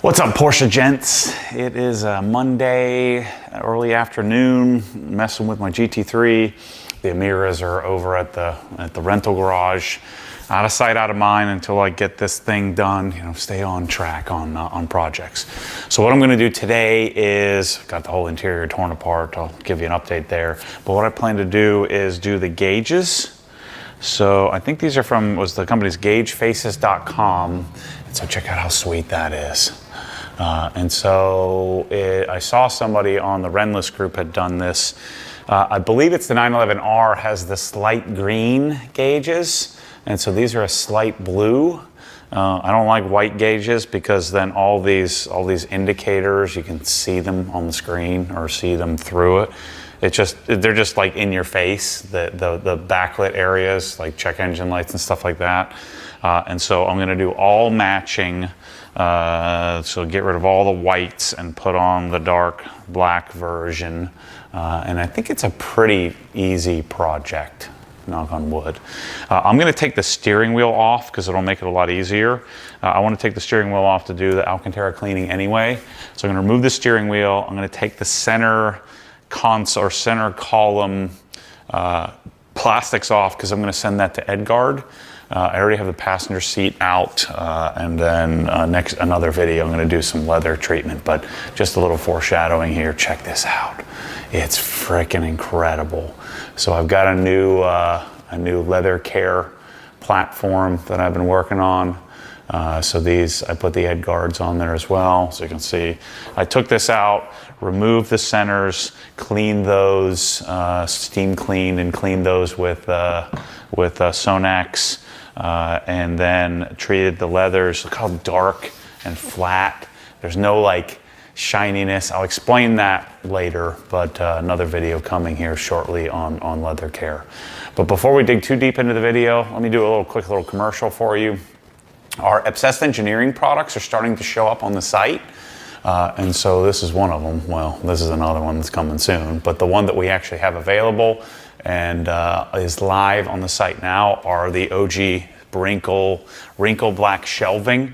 What's up, Porsche gents? It is a Monday, early afternoon, messing with my GT3. The Amiras are over at the rental garage. Out of sight, out of mind until I get this thing done, stay on track on projects. So what I'm gonna do today is, got the whole interior torn apart, I'll give you an update there. But what I plan to do is do the gauges. So I think these are from, the company's gaugefaces.com. And so check out how sweet that is. I saw somebody on the Renless group had done this. I believe it's the 911R has the slight green gauges. And so these are a slight blue. I don't like white gauges because then all these indicators, you can see them on the screen or see them through it. They're just like in your face, the backlit areas, like check engine lights and stuff like that. And so I'm gonna do all matching. So get rid of all the whites and put on the dark black version. And I think it's a pretty easy project, knock on wood. I'm gonna take the steering wheel off because it'll make it a lot easier. I wanna take the steering wheel off to do the Alcantara cleaning anyway. So I'm gonna remove the steering wheel. I'm gonna take the center console or center column plastics off because I'm gonna send that to Edgard. I already have the passenger seat out, and then another video I'm going to do some leather treatment, but just a little foreshadowing here. Check this out. It's freaking incredible. So I've got a new leather care platform that I've been working on. So I put the Edgards on there as well. So you can see, I took this out, removed the centers, cleaned those, steam cleaned and cleaned those with Sonax. And then treated the leathers. Look how dark and flat. There's no like shininess. I'll explain that later, but another video coming here shortly on leather care. But before we dig too deep into the video, let me do a quick little commercial for you. Our Obsessed Engineering products are starting to show up on the site. And so this is one of them. Well, this is another one that's coming soon, but the one that we actually have available and is live on the site now are the OG wrinkle black shelving.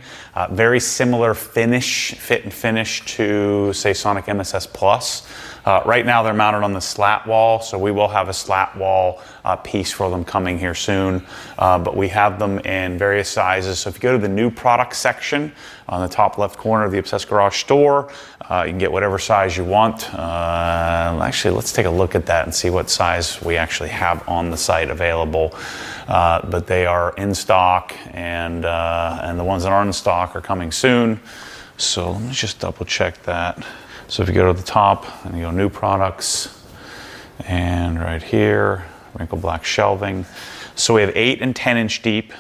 Very similar fit and finish to, say, Sonic MSS Plus. Right now they're mounted on the slat wall, so we will have a slat wall piece for them coming here soon. But we have them in various sizes. So if you go to the new product section on the top left corner of the Obsessed Garage store, you can get whatever size you want. Actually, let's take a look at that and see what size we actually have on the site available. But they are in stock, and the ones that aren't in stock are coming soon. So let me just double check that. So if you go to the top and you go new products, and right here, wrinkle black shelving. So we have 8 and 10 inch deep,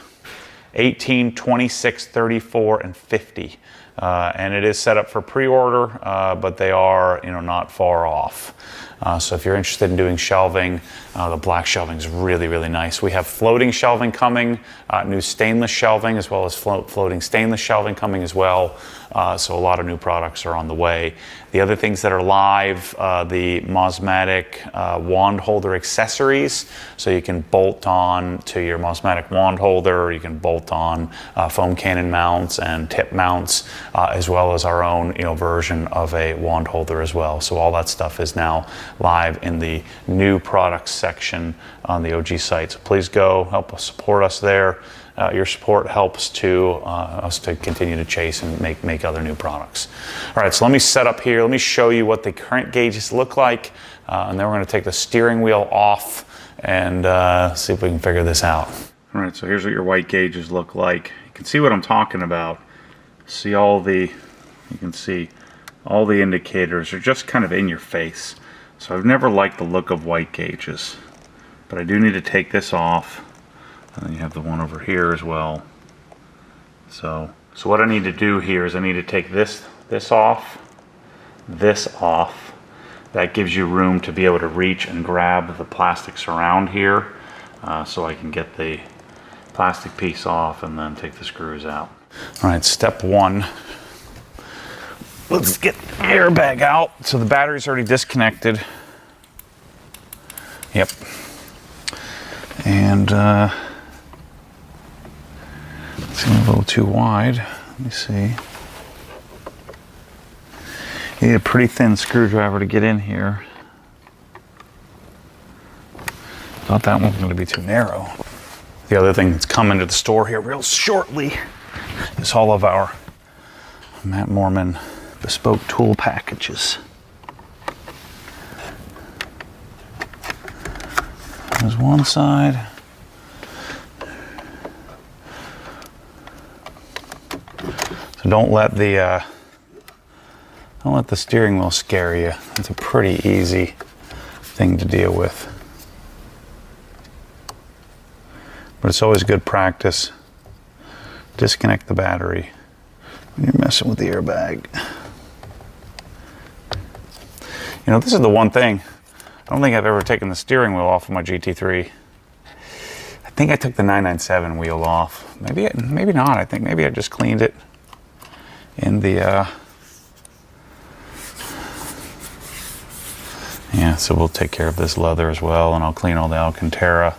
18, 26, 34, and 50. And it is set up for pre-order, but they are, not far off. So if you're interested in doing shelving, the black shelving is really, really nice. We have floating shelving coming, new stainless shelving, as well as floating stainless shelving coming as well. So a lot of new products are on the way. The other things that are live, the Mosmatic wand holder accessories. So you can bolt on to your Mosmatic wand holder, you can bolt on foam cannon mounts and tip mounts, as well as our own version of a wand holder as well. So all that stuff is now live in the new products section on the OG site. So please go, help us support us there. Your support helps us to continue to chase and make other new products. All right, so let me set up here. Let me show you what the current gauges look like, and then we're going to take the steering wheel off and see if we can figure this out. All right, so here's what your white gauges look like. You can see what I'm talking about. You can see all the indicators are just kind of in your face. So I've never liked the look of white gauges, but I do need to take this off. And then you have the one over here as well. So what I need to do here is I need to take this off, this off. That gives you room to be able to reach and grab the plastics around here, so I can get the plastic piece off and then take the screws out. All right, step one. Let's get the airbag out. So the battery's already disconnected. Yep. And it's a little too wide. Let me see. Need a pretty thin screwdriver to get in here. Thought that one was going to be too narrow. The other thing that's coming to the store here real shortly is all of our Matt Mormon bespoke tool packages. There's one side. So don't let the steering wheel scare you. It's a pretty easy thing to deal with. But it's always good practice. Disconnect the battery when you're messing with the airbag. You know, this is the one thing. I don't think I've ever taken the steering wheel off of my GT3. I think I took the 997 wheel off. Maybe not. I think maybe I just cleaned it in the yeah, so we'll take care of this leather as well, and I'll clean all the Alcantara.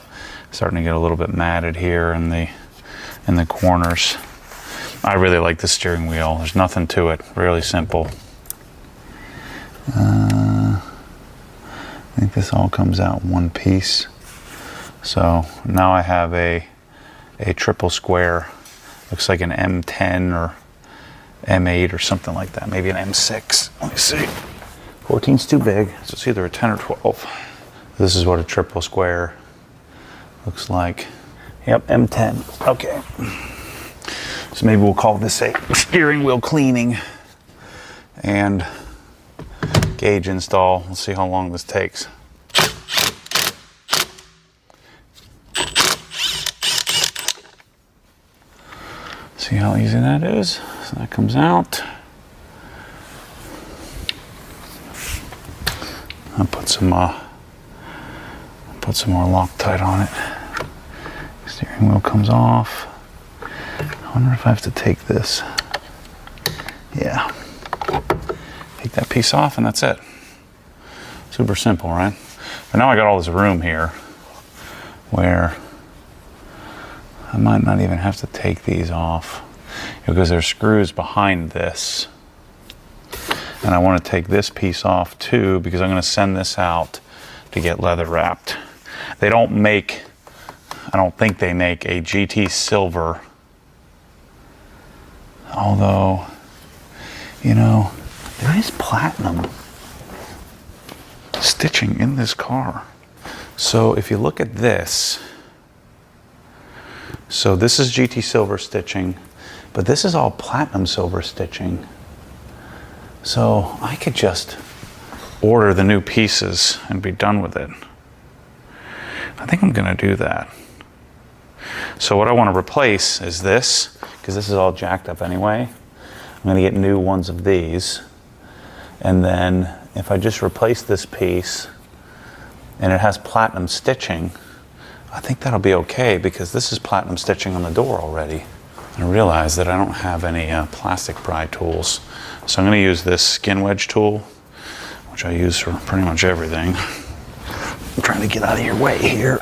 Starting to get a little bit matted here in the corners. I really like the steering wheel. There's nothing to it. Really simple. I think this all comes out in one piece. So now I have a triple square. Looks like an M10 or M8 or something like that. Maybe an M6. Let me see. 14's too big, so it's either a 10 or 12. This is what a triple square looks like. Yep, M10. Okay. So maybe we'll call this a steering wheel cleaning and gauge install. We'll see how long this takes. See how easy that is? So that comes out. I'll put some more Loctite on it. Steering wheel comes off. I wonder if I have to take this. Yeah. Take that piece off and that's it. Super simple, right? But now I got all this room here where I might not even have to take these off because there's screws behind this. And I want to take this piece off too because I'm going to send this out to get leather wrapped. They don't make, I don't think they make a GT silver. Although, you know, there is platinum stitching in this car. So if you look at this, so this is GT silver stitching, but this is all platinum silver stitching. So I could just order the new pieces and be done with it. I think I'm gonna do that. So what I want to replace is this, because this is all jacked up anyway. I'm gonna get new ones of these. And then if I just replace this piece and it has platinum stitching, I think that'll be okay because this is platinum stitching on the door already. I realize that I don't have any plastic pry tools. So I'm going to use this skin wedge tool, which I use for pretty much everything. I'm trying to get out of your way here.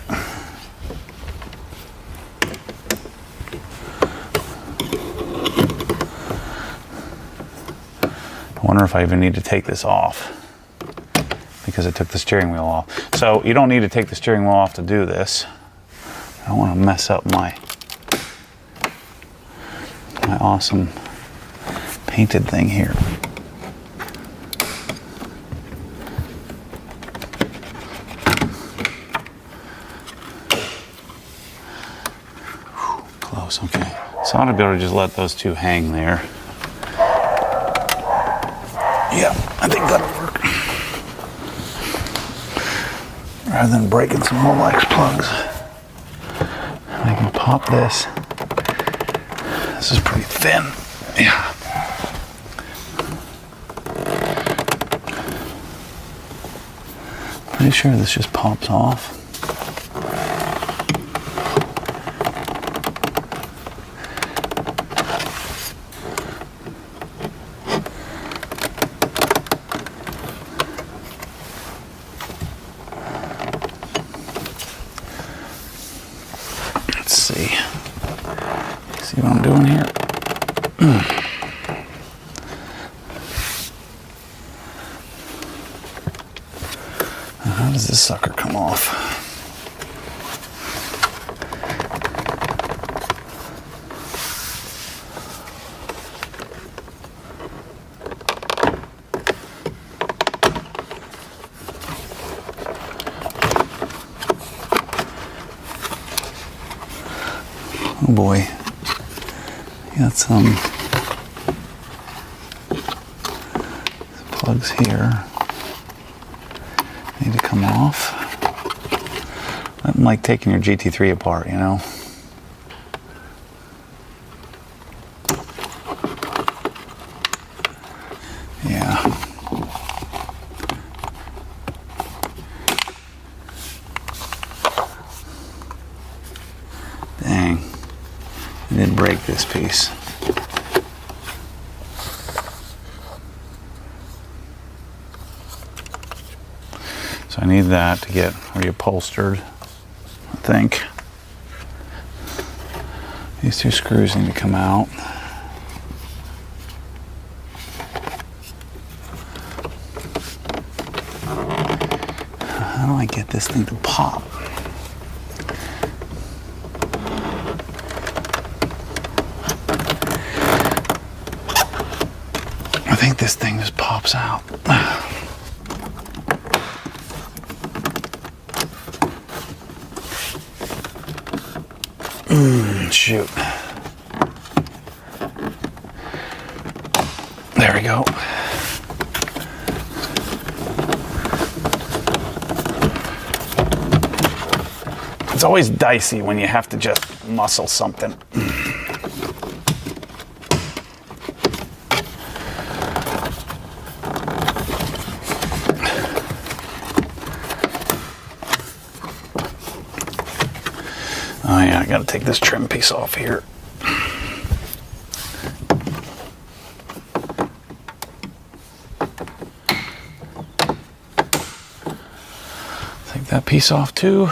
I wonder if I even need to take this off because I took the steering wheel off. So you don't need to take the steering wheel off to do this. I don't want to mess up my awesome painted thing here. Whew, close, okay. So I ought to be able to just let those two hang there. Yeah, I think that'll work. Rather than breaking some Molex plugs, I can pop this. This is pretty thin. Yeah. Pretty sure this just pops off. Let's see. See what I'm doing here? come off. Oh boy, got some plugs here. Need to come off. Nothing like taking your GT3 apart, you know. Yeah. Dang. I did break this piece. So I need that to get reupholstered, I think. These two screws need to come out. How do I get this thing to pop? I think this thing just pops out. Shoot. There we go. It's always dicey when you have to just muscle something. Oh yeah, I gotta take this trim piece off here. Take that piece off too.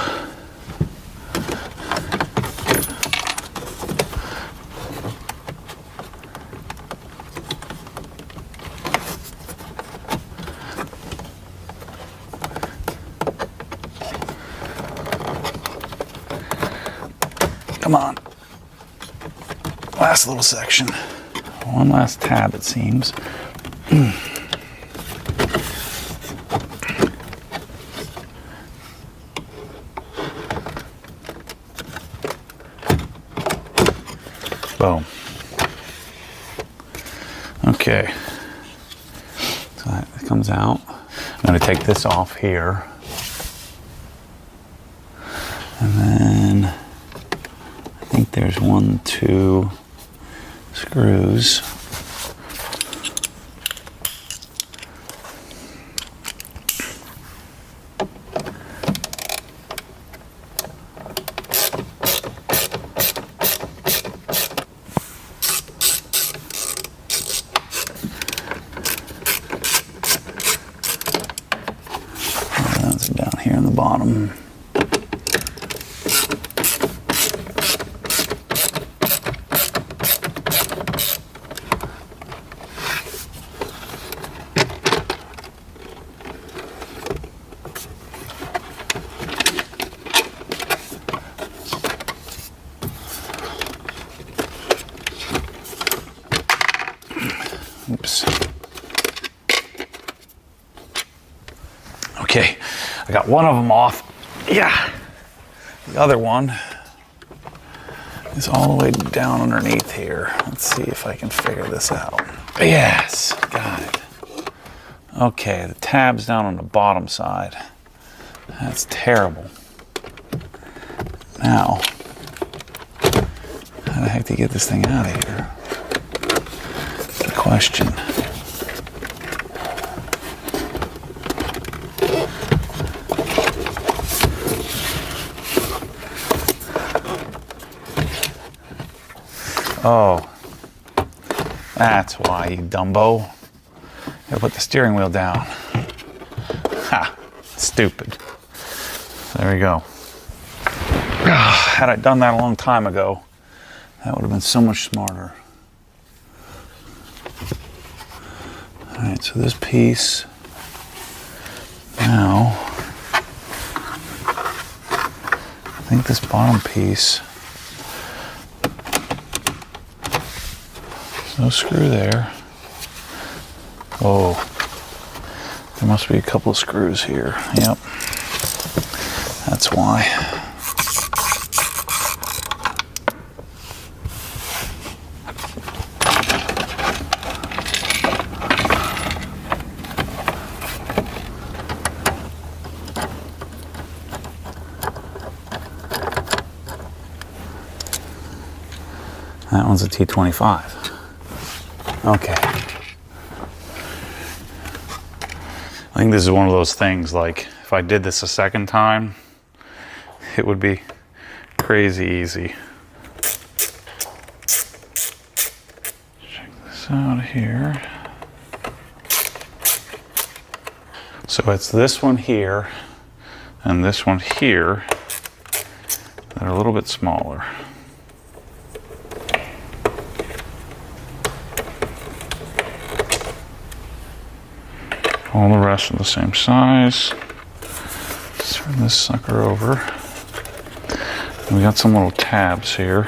Come on. Last little section. One last tab, it seems. Boom. Okay. So that comes out. I'm going to take this off here. And then I think there's 1, 2 screws. Those are down here in the bottom. Oops. Okay, I got one of them off. Yeah. The other one is all the way down underneath here. Let's see if I can figure this out. Yes, got it. Okay, the tab's down on the bottom side. That's terrible. Now, how the heck do you get this thing out of here? The question. Oh, that's why, you dumbo. Gotta put the steering wheel down. Ha, stupid. There we go. Had I done that a long time ago, that would have been so much smarter. All right, so this piece now think this bottom piece, no screw there. Oh, there must be a couple of screws here. Yep, that's why. That one's a T25. Okay. I think this is one of those things, like, if I did this a second time, it would be crazy easy. Check this out here. So it's this one here and this one here that are a little bit smaller. All the rest are the same size. Let's turn this sucker over. And we got some little tabs here.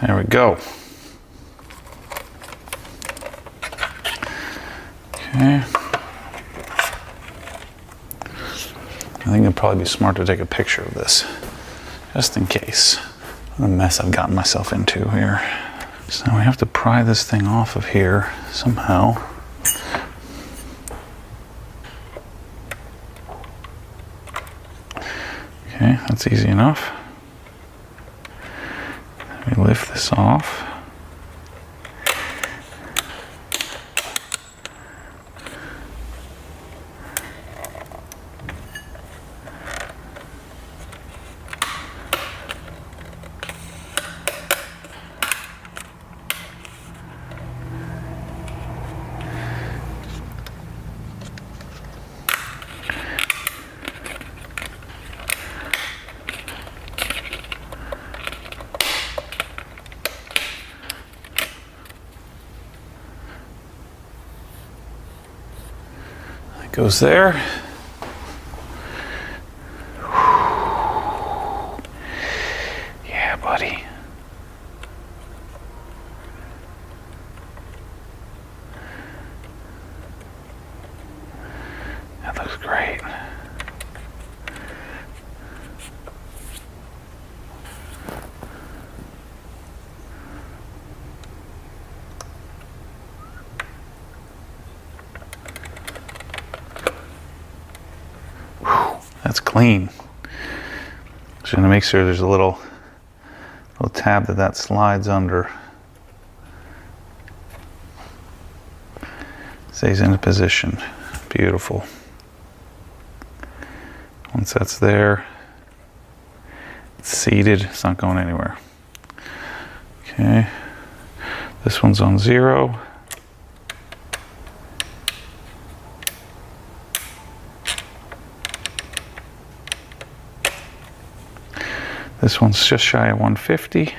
There we go. Okay. I think it'd probably be smart to take a picture of this, just in case. What a mess I've gotten myself into here. So now we have to pry this thing off of here somehow. Okay, that's easy enough. Let me lift this off. Goes there. Yeah, buddy. That looks great. That's clean. Just gonna make sure there's a little tab that slides under. Stays in position. Beautiful. Once that's there, it's seated. It's not going anywhere. Okay. This one's on 0. This one's just shy of 150.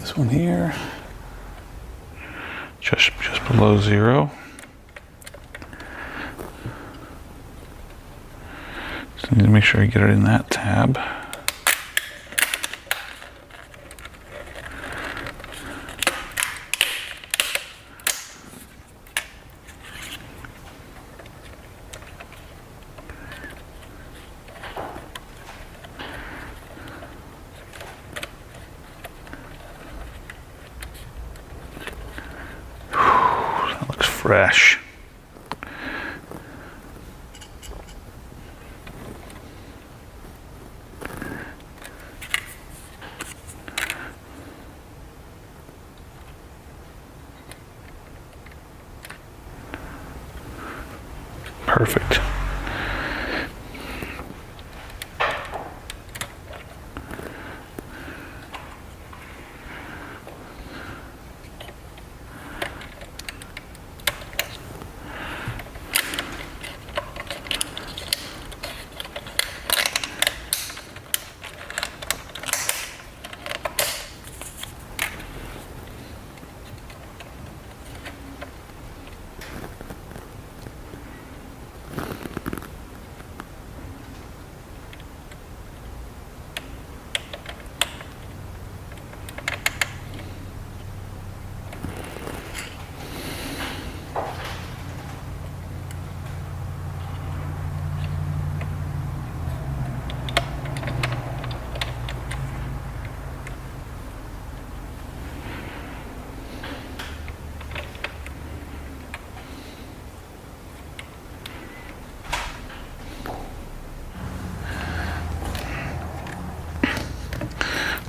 This one here, just below 0. So I need to make sure I get it in that tab. Fresh. Perfect.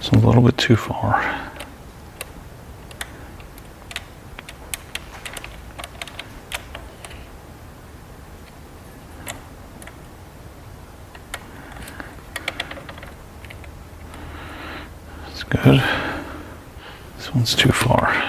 It's a little bit too far. That's good. This one's too far.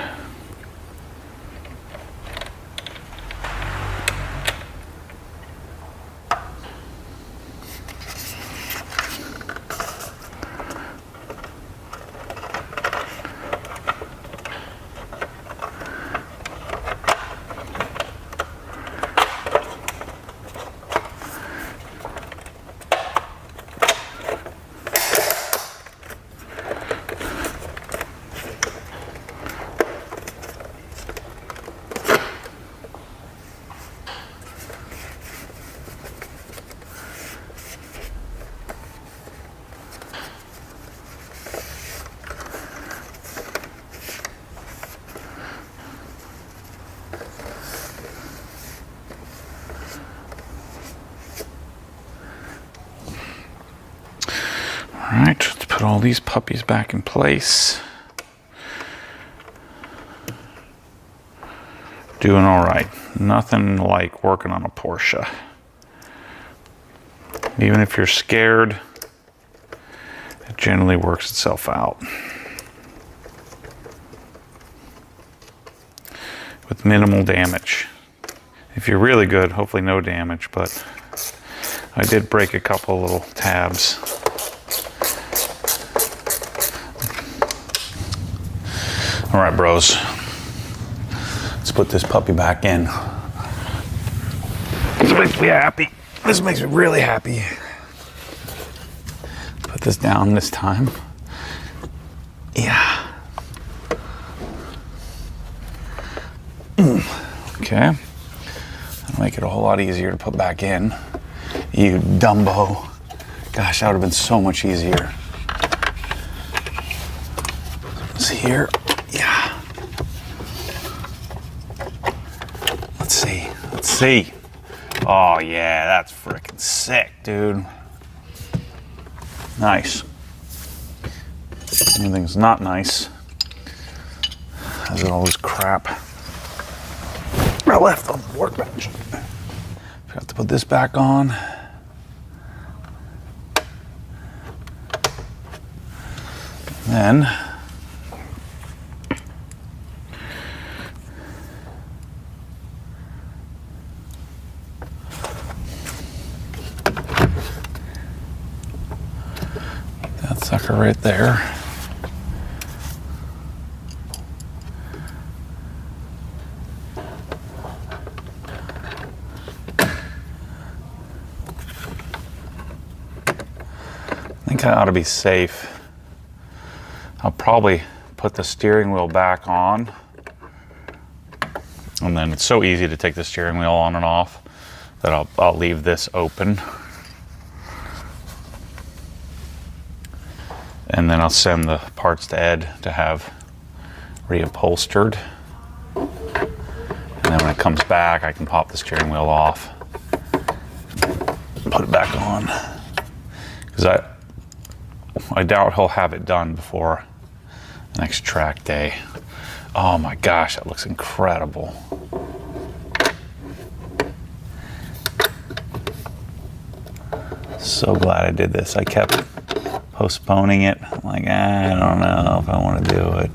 All right, let's put all these puppies back in place. Doing all right. Nothing like working on a Porsche. Even if you're scared, it generally works itself out. With minimal damage. If you're really good, hopefully no damage, but I did break a couple little tabs. All right, bros. Let's put this puppy back in. This makes me happy. This makes me really happy. Put this down this time. Yeah. Okay. That'll make it a whole lot easier to put back in. You Dumbo. Gosh, that would have been so much easier. It's here. Yeah. Let's see. Let's see. Oh, yeah, that's freaking sick, dude. Nice. Anything's not nice. Has all this crap I left on the workbench. Forgot to put this back on. And then that sucker right there. think I ought to be safe. I'll probably put the steering wheel back on. And then it's so easy to take the steering wheel on and off that I'll leave this open. And then I'll send the parts to Ed to have reupholstered. And then when it comes back, I can pop the steering wheel off, put it back on. Because I doubt he'll have it done before next track day. Oh my gosh, that looks incredible. So glad I did this. I kept postponing it. I'm like, I don't know if I want to do it.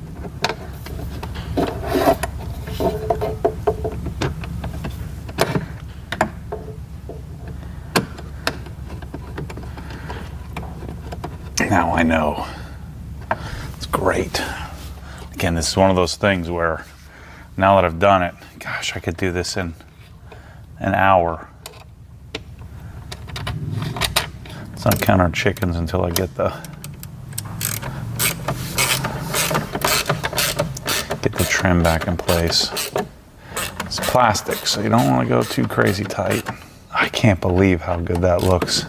Now I know. It's great. Again, this is one of those things where now that I've done it, gosh, I could do this in an hour. Let's not count our chickens until I get the trim back in place. It's plastic, so you don't want to go too crazy tight. I can't believe how good that looks.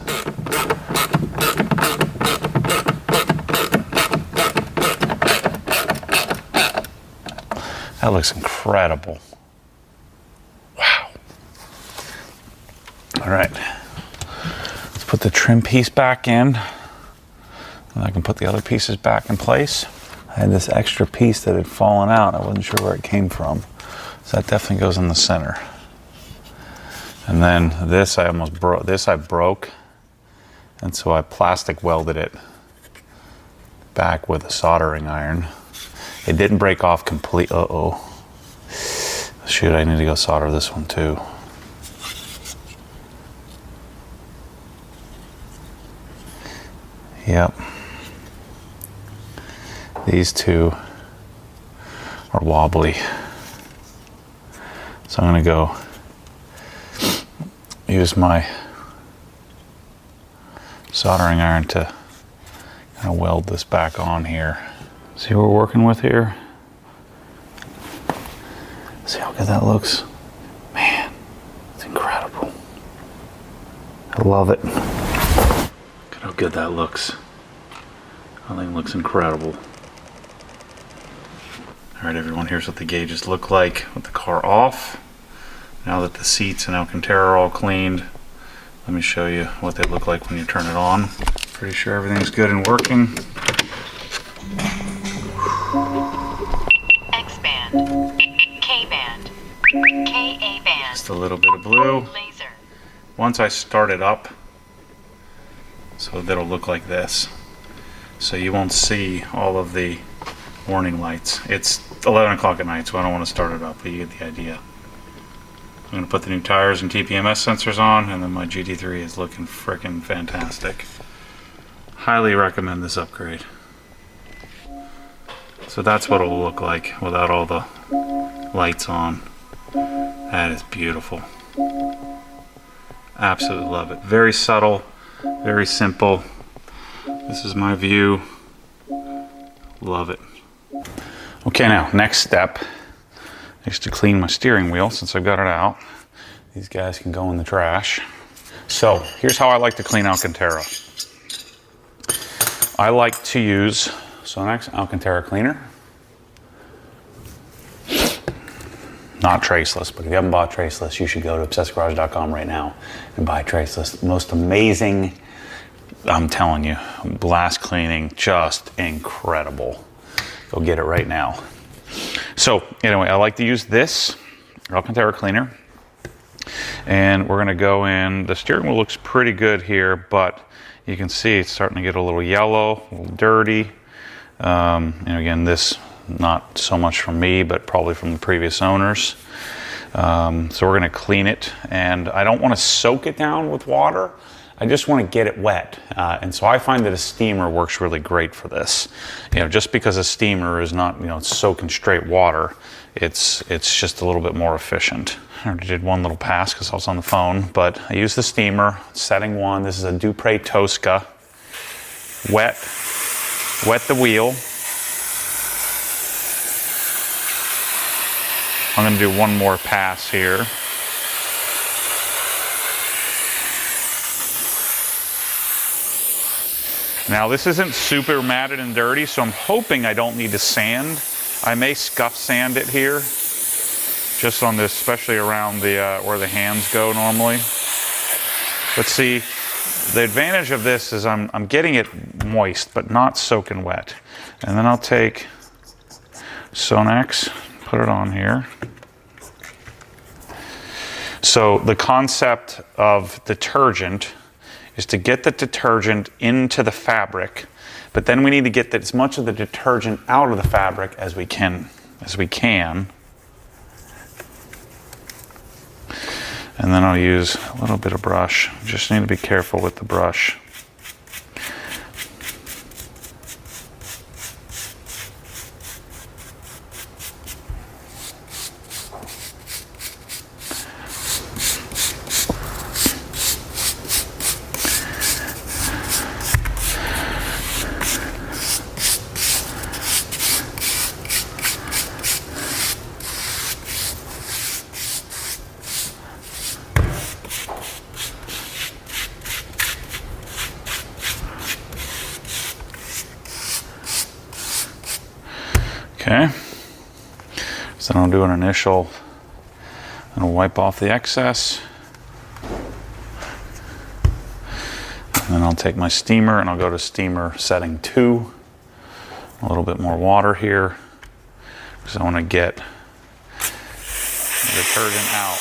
That looks incredible. Wow. All right. Let's put the trim piece back in. And I can put the other pieces back in place. I had this extra piece that had fallen out. I wasn't sure where it came from. So that definitely goes in the center. And then this I almost broke. This I broke. And so I plastic welded it back with a soldering iron. It didn't break off complete. Uh-oh. Shoot, I need to go solder this one too. Yep. These two are wobbly. So I'm gonna go use my soldering iron to kind of weld this back on here. See what we're working with here? See how good that looks? Man, it's incredible. I love it. Look at how good that looks. That thing looks incredible. All right, everyone, here's what the gauges look like with the car off. Now that the seats and Alcantara are all cleaned, let me show you what they look like when you turn it on. Pretty sure everything's good and working. X-band, K-band, Ka-band. Just a little bit of blue. Laser. Once I start it up, so that'll look like this. So you won't see all of the warning lights. It's 11 o'clock at night, so I don't want to start it up, but you get the idea. I'm going to put the new tires and TPMS sensors on, and then my GT3 is looking frickin' fantastic. Highly recommend this upgrade. So that's what it'll look like without all the lights on. That is beautiful. Absolutely love it. Very subtle, very simple. This is my view. Love it. Okay, now next step is to clean my steering wheel since I've got it out. These guys can go in the trash. So here's how I like to clean Alcantara. I like to use Sonax Alcantara cleaner. Not traceless, but if you haven't bought traceless, you should go to obsessivegarage.com right now and buy traceless. Most amazing, I'm telling you, blast cleaning, just incredible. Go get it right now. So anyway, I like to use this Alcantara cleaner, and we're gonna go in. The steering wheel looks pretty good here, but you can see it's starting to get a little yellow, a little dirty. And again, this not so much from me, but probably from the previous owners. So we're gonna clean it, and I don't wanna soak it down with water. I just want to get it wet. And so I find that a steamer works really great for this. You know, just because a steamer is not, soaking straight water, it's just a little bit more efficient. I already did one little pass because I was on the phone, but I use the steamer, setting 1. This is a Dupre Tosca. wet the wheel. I'm going to do one more pass here. Now this isn't super matted and dirty, so I'm hoping I don't need to sand. I may scuff sand it here, just on this, especially around the where the hands go normally. But see, the advantage of this is I'm getting it moist, but not soaking wet. And then I'll take Sonax, put it on here. So the concept of detergent is to get the detergent into the fabric, but then we need to get as much of the detergent out of the fabric as we can. And then I'll use a little bit of brush. Just need to be careful with the brush. Okay, so then I'll do an initial, and I'll wipe off the excess. And then I'll take my steamer and I'll go to steamer setting 2. A little bit more water here, because I want to get the detergent out.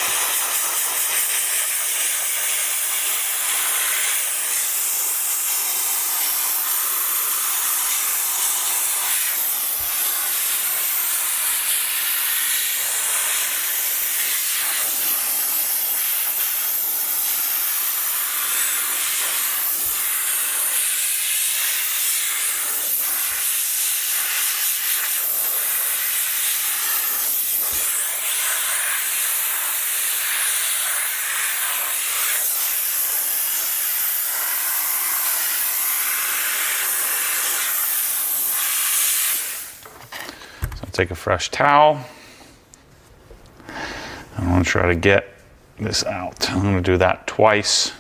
Take a fresh towel. I'm going to try to get this out. I'm going to do that twice.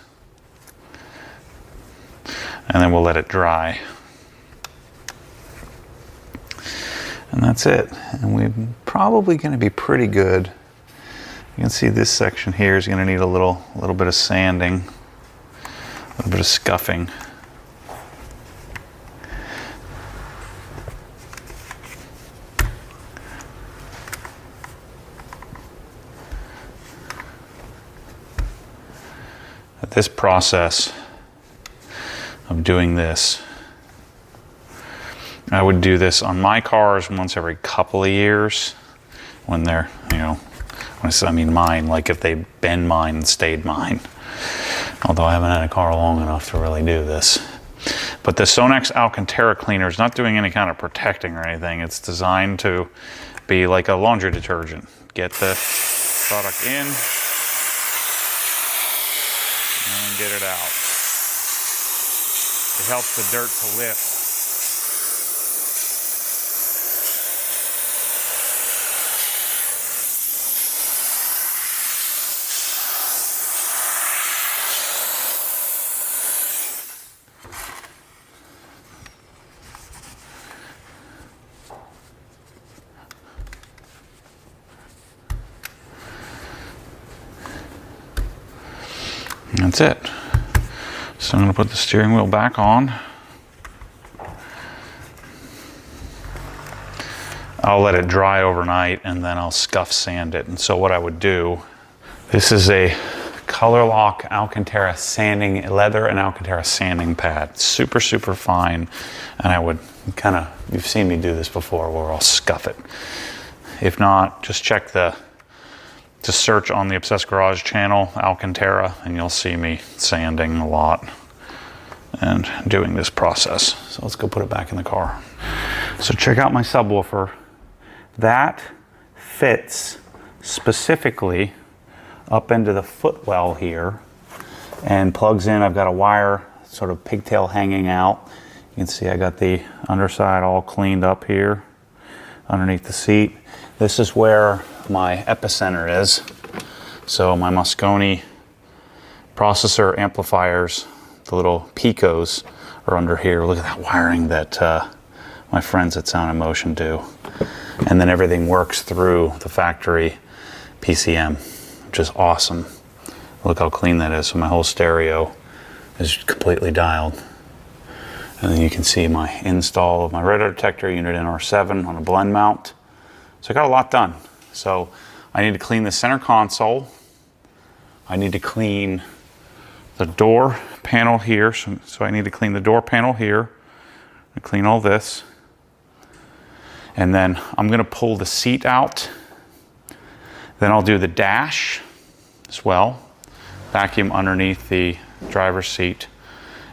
And then we'll let it dry. And that's it. And we're probably going to be pretty good. You can see this section here is going to need a little bit of sanding, a little bit of scuffing. This process of doing this, I would do this on my cars once every couple of years when they're, I mean mine, like if they've been mine and stayed mine. Although I haven't had a car long enough to really do this. But the Sonax Alcantara cleaner is not doing any kind of protecting or anything. It's designed to be like a laundry detergent. Get the product in, and get it out. It helps the dirt to lift. That's it. So I'm going to put the steering wheel back on. I'll let it dry overnight and then I'll scuff sand it. And so what I would do, this is a Color Lock Alcantara sanding, leather and Alcantara sanding pad. Super, super fine. And I would you've seen me do this before where I'll scuff it. If not, just check just search on the Obsessed Garage channel, Alcantara, and you'll see me sanding a lot and doing this process. So let's go put it back in the car. So check out my subwoofer. That fits specifically up into the footwell here and plugs in. I've got a wire sort of pigtail hanging out. You can see I got the underside all cleaned up here underneath the seat. This is where my epicenter is. So my Moscone processor amplifiers, the little Picos, are under here. Look at that wiring that my friends at Sound and Motion do. And then everything works through the factory PCM, which is awesome. Look how clean that is. So my whole stereo is completely dialed. And then you can see my install of my radar detector unit NR7 on a blend mount. So I got a lot done. So I need to clean the center console. I need to clean the door panel here. So I need to clean the door panel here. I clean all this. And then I'm gonna pull the seat out. Then I'll do the dash as well. Vacuum underneath the driver's seat.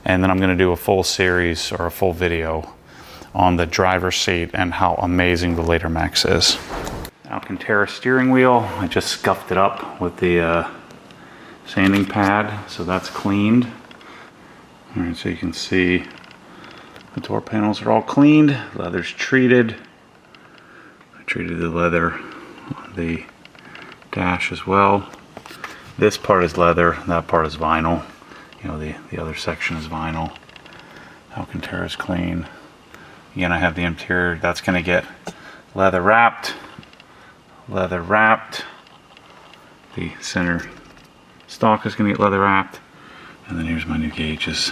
And then I'm gonna do a full series or a full video on the driver's seat and how amazing the Later Max is. Alcantara steering wheel, I just scuffed it up with the sanding pad, so that's cleaned. All right, so you can see the door panels are all cleaned, leather's treated. I treated the leather on the dash as well. This part is leather, that part is vinyl. You know, the other section is vinyl. Alcantara is clean. Again, I have the interior, that's gonna get leather wrapped. Leather wrapped. The center stock is gonna get leather wrapped. And then here's my new gauges.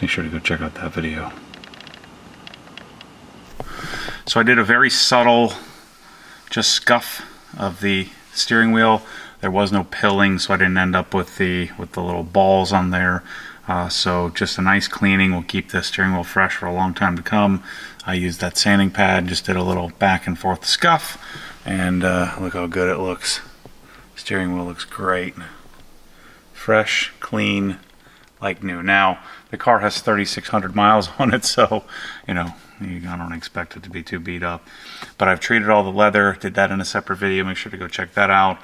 Make sure to go check out that video. So I did a very subtle just scuff of the steering wheel. There was no pilling, so I didn't end up with the little balls on there. So just a nice cleaning will keep the steering wheel fresh for a long time to come. I used that sanding pad, just did a little back and forth scuff, and look how good it looks. Steering wheel looks great. Fresh, clean, like new. Now, the car has 3,600 miles on it, so, you know, I don't expect it to be too beat up. But I've treated all the leather, did that in a separate video. Make sure to go check that out.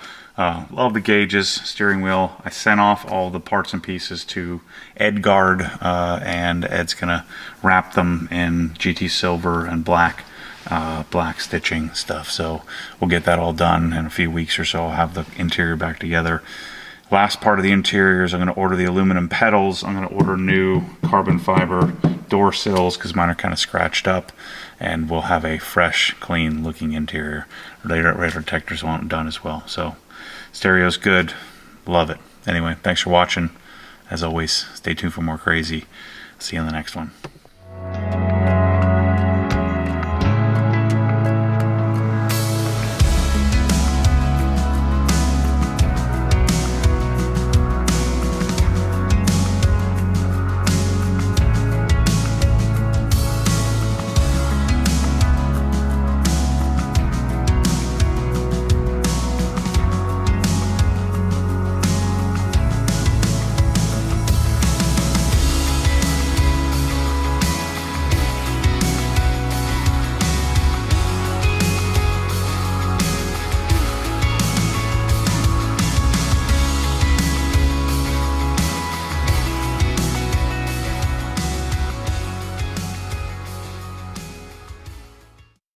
Love the gauges, steering wheel. I sent off all the parts and pieces to Edgard, and Ed's gonna wrap them in GT silver and black stitching stuff. So we'll get that all done in a few weeks or so. I'll have the interior back together. Last part of the interior is I'm going to order the aluminum pedals. I'm going to order new carbon fiber door sills because mine are kind of scratched up, and we'll have a fresh, clean looking interior. Radar detectors done as well. So stereo's good. Love it. Anyway, thanks for watching. As always, stay tuned for more crazy. See you in the next one.